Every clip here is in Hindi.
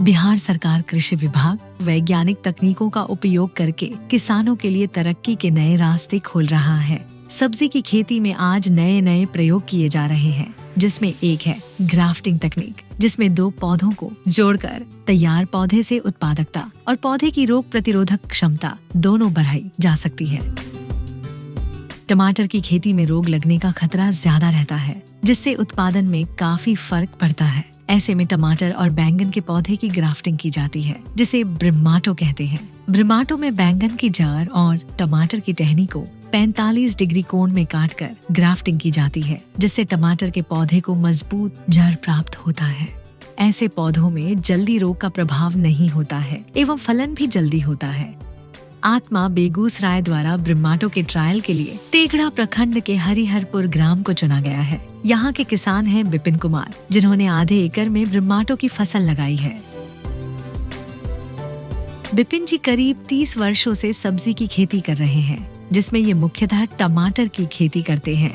बिहार सरकार कृषि विभाग वैज्ञानिक तकनीकों का उपयोग करके किसानों के लिए तरक्की के नए रास्ते खोल रहा है। सब्जी की खेती में आज नए नए प्रयोग किए जा रहे हैं, जिसमें एक है ग्राफ्टिंग तकनीक, जिसमें दो पौधों को जोड़कर तैयार पौधे से उत्पादकता और पौधे की रोग प्रतिरोधक क्षमता दोनों बढ़ाई जा सकती है। टमाटर की खेती में रोग लगने का खतरा ज्यादा रहता है, जिससे उत्पादन में काफी फर्क पड़ता है। ऐसे में टमाटर और बैंगन के पौधे की ग्राफ्टिंग की जाती है, जिसे ब्रिम्माटो कहते हैं। ब्रिम्माटो में बैंगन की जड़ और टमाटर की टहनी को 45 डिग्री कोण में काटकर ग्राफ्टिंग की जाती है, जिससे टमाटर के पौधे को मजबूत जड़ प्राप्त होता है। ऐसे पौधों में जल्दी रोग का प्रभाव नहीं होता है एवं फलन भी जल्दी होता है। आत्मा बेगूसराय द्वारा ब्रिम्माटो के ट्रायल के लिए तेघड़ा प्रखंड के हरिहरपुर ग्राम को चुना गया है। यहाँ के किसान हैं विपिन कुमार, जिन्होंने आधे एकड़ में ब्रिम्माटो की फसल लगाई है। विपिन जी करीब 30 वर्षों से सब्जी की खेती कर रहे हैं, जिसमें ये मुख्यतः टमाटर की खेती करते हैं।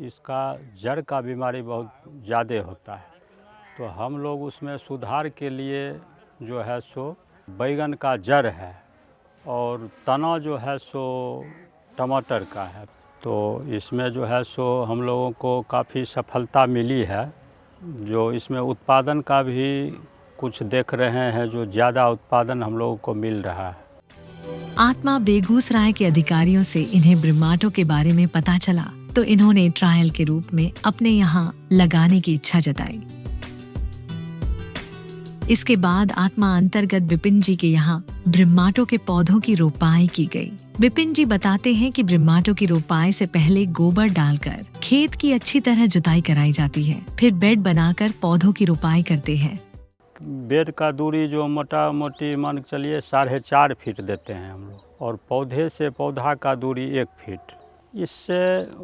इसका जड़ का बीमारी बहुत ज़्यादा होता है, तो हम लोग उसमें सुधार के लिए जो है सो बैगन का जड़ है और तना जो है सो टमाटर का है। तो इसमें जो है सो हम लोगों को काफ़ी सफलता मिली है। जो इसमें उत्पादन का भी कुछ देख रहे हैं, जो ज़्यादा उत्पादन हम लोगों को मिल रहा है। आत्मा बेगूसराय के अधिकारियों से इन्हें ब्रिम्माटो के बारे में पता चला, तो इन्होंने ट्रायल के रूप में अपने यहाँ लगाने की इच्छा जताई। इसके बाद आत्मा अंतर्गत विपिन जी के यहाँ ब्रिम्माटो के पौधों की रोपाई की गई। विपिन जी बताते हैं कि ब्रिम्माटो की रोपाई से पहले गोबर डालकर खेत की अच्छी तरह जुताई कराई जाती है, फिर बेड बनाकर पौधों की रोपाई करते हैं। बेड का दूरी जो मोटा मोटी मान के चलिए 4.5 फीट देते हैं हम लोग, और पौधे से पौधा का दूरी 1 फीट। इससे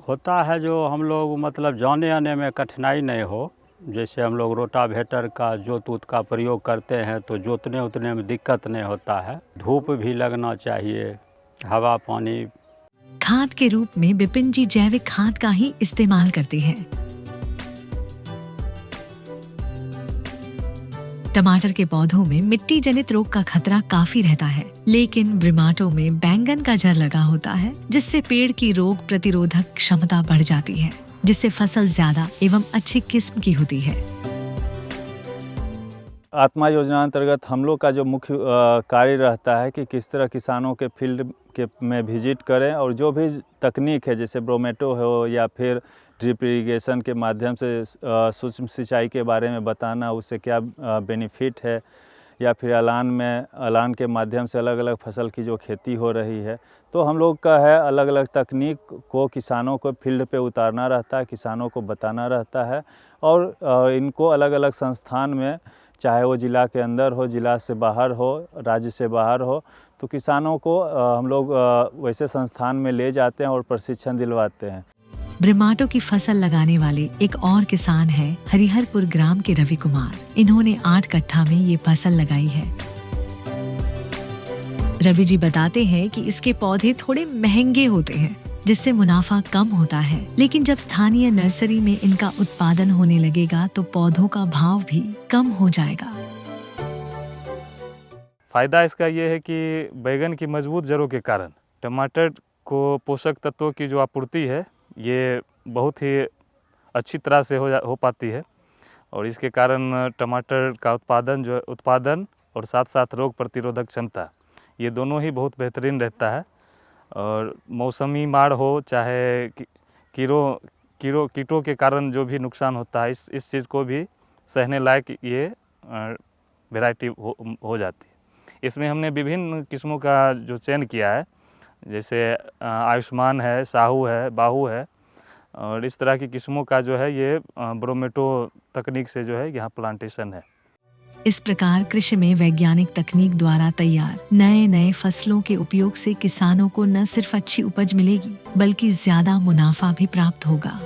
होता है जो हम लोग मतलब जाने आने में कठिनाई नहीं हो। जैसे हम लोग रोटावेटर का जोत का प्रयोग करते हैं, तो जोतने उतने में दिक्कत नहीं होता है। धूप भी लगना चाहिए, हवा पानी। खाद के रूप में विपिन जी जैविक खाद का ही इस्तेमाल करते हैं। टमाटर के पौधों में मिट्टी जनित रोग का खतरा काफी रहता है, लेकिन ब्रिम्माटो में बैंगन का जड़ लगा होता है, जिससे पेड़ की रोग प्रतिरोधक क्षमता बढ़ जाती है, जिससे फसल ज्यादा एवं अच्छी किस्म की होती है। आत्मा योजना अंतर्गत हम लोग का जो मुख्य कार्य रहता है कि किस तरह किसानों के फील्ड में विजिट करें, और जो भी तकनीक है जैसे ब्रोमेटो हो या फिर ड्रिप इरिगेशन के माध्यम से सूक्ष्म सिंचाई के बारे में बताना, उससे क्या बेनिफिट है, या फिर अलान के माध्यम से अलग अलग फसल की जो खेती हो रही है। तो हम लोग का है अलग अलग तकनीक को किसानों को फील्ड पे उतारना रहता है, किसानों को बताना रहता है, और इनको अलग अलग संस्थान में, चाहे वो ज़िला के अंदर हो, ज़िला से बाहर हो, राज्य से बाहर हो, तो किसानों को हम लोग वैसे संस्थान में ले जाते हैं और प्रशिक्षण दिलवाते हैं। ब्रिम्माटो की फसल लगाने वाले एक और किसान हैं हरिहरपुर ग्राम के रवि कुमार। इन्होंने 8 कट्ठा में ये फसल लगाई है। रवि जी बताते हैं कि इसके पौधे थोड़े महंगे होते हैं, जिससे मुनाफा कम होता है, लेकिन जब स्थानीय नर्सरी में इनका उत्पादन होने लगेगा तो पौधों का भाव भी कम हो जाएगा। फायदा इसका ये है कि बैगन की मजबूत जड़ों के कारण टमाटर को पोषक तत्वों की जो आपूर्ति है ये बहुत ही अच्छी तरह से हो पाती है, और इसके कारण टमाटर का उत्पादन और साथ साथ रोग प्रतिरोधक क्षमता, ये दोनों ही बहुत बेहतरीन रहता है। और मौसमी मार हो चाहे कीटों के कारण जो भी नुकसान होता है, इस चीज़ को भी सहने लायक ये वैरायटी हो जाती है। इसमें हमने विभिन्न किस्मों का जो चयन किया है, जैसे आयुष्मान है, साहू है, बाहू है, और इस तरह की किस्मों का जो है ये ब्रोमेटो तकनीक से जो है यहाँ प्लांटेशन है। इस प्रकार कृषि में वैज्ञानिक तकनीक द्वारा तैयार नए नए फसलों के उपयोग से किसानों को न सिर्फ अच्छी उपज मिलेगी, बल्कि ज्यादा मुनाफा भी प्राप्त होगा।